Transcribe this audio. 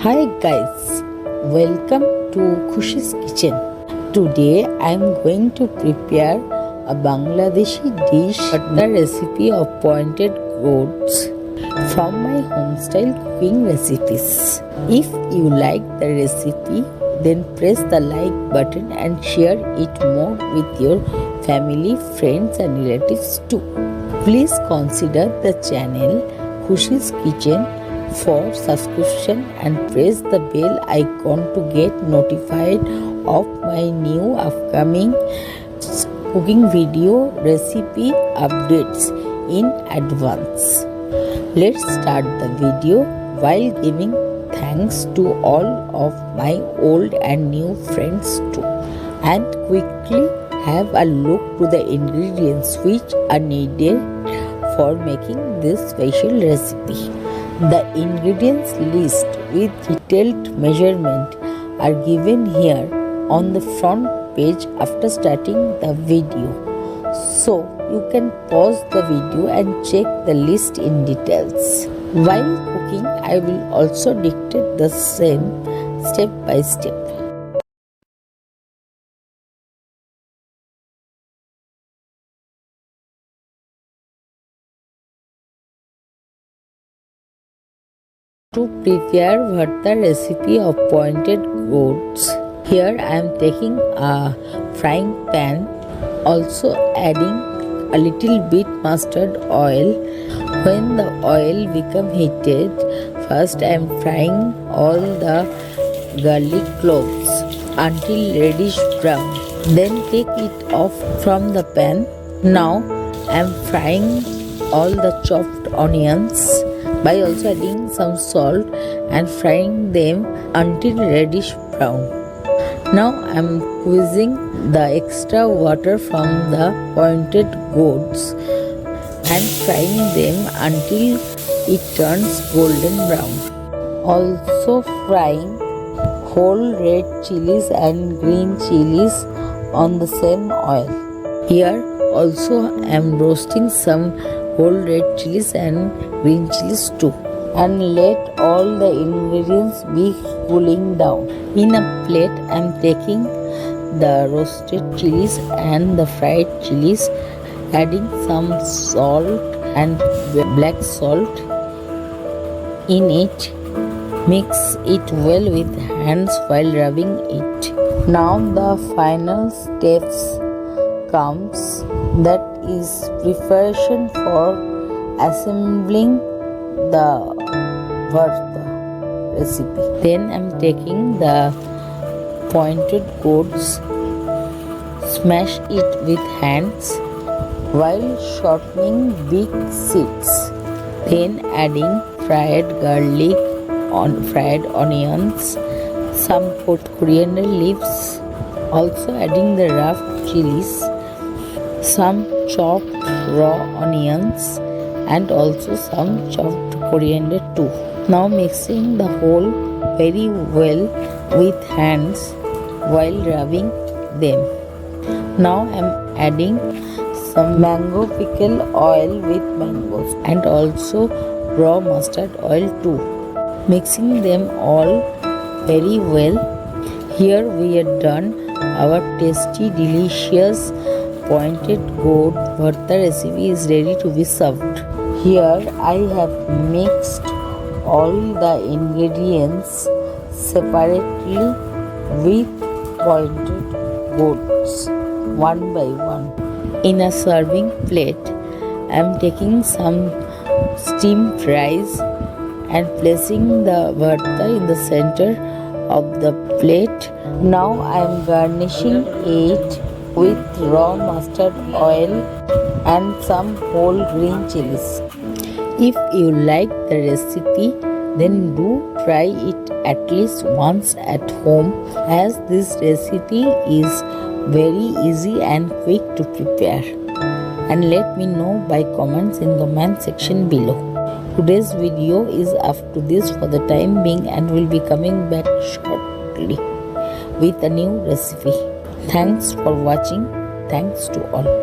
Hi guys, welcome to Khushi's Kitchen. Today I am going to prepare a Bangladeshi dish, Bhorta recipe of pointed gourds from my homestyle cooking recipes. If you like the recipe, then press the like button and share it more with your family, friends and relatives too. Please consider the channel Khushi's Kitchen for subscription and press the bell icon to get notified of my new upcoming cooking video recipe updates in advance. Let's start the video while giving thanks to all of my old and new friends too, and quickly have a look to the ingredients which are needed for making this special recipe. The ingredients list with detailed measurement are given here on the front page after starting the video. So you can pause the video and check the list in details. While cooking, I will also dictate the same step by step. To prepare Bhorta recipe of pointed gourds, here I am taking a frying pan, also adding a little bit mustard oil. When the oil become heated, first I am frying all the garlic cloves until reddish brown. Then take it off from the pan. Now I am frying all the chopped onions by also adding some salt and frying them until reddish brown. Now I am squeezing the extra water from the pointed gourds and frying them until it turns golden brown. Also frying whole red chilies and green chilies on the same oil. Here also I am roasting some whole red chilies and green chilies too, and let all the ingredients be cooling down. In a plate I am taking the roasted chilies and the fried chilies, adding some salt and black salt in it. Mix it well with hands while rubbing it. Now the final steps comes, that is preparation for assembling the Bhorta recipe. Then I am taking the pointed gourds, smash it with hands while shortening big seeds. Then adding fried garlic, fried onions, some coriander leaves, also adding the rough chilies, some chopped raw onions and also some chopped coriander too. Now mixing the whole very well with hands while rubbing them. Now I am adding some mango pickle oil with mangoes and also raw mustard oil too. Mixing them all very well. Here we are done. Our tasty, delicious pointed gourd Bhorta recipe is ready to be served. Here I have mixed all the ingredients separately with pointed gourds one by one. In a serving plate, I am taking some steamed rice and placing the Bhorta in the center of the plate. Now I am garnishing it with raw mustard oil and some whole green chilies. If you like the recipe, then do try it at least once at home, as this recipe is very easy and quick to prepare. And let me know by comments in comment section below. Today's video is up to this for the time being and will be coming back shortly with a new recipe. Thanks for watching. Thanks to all.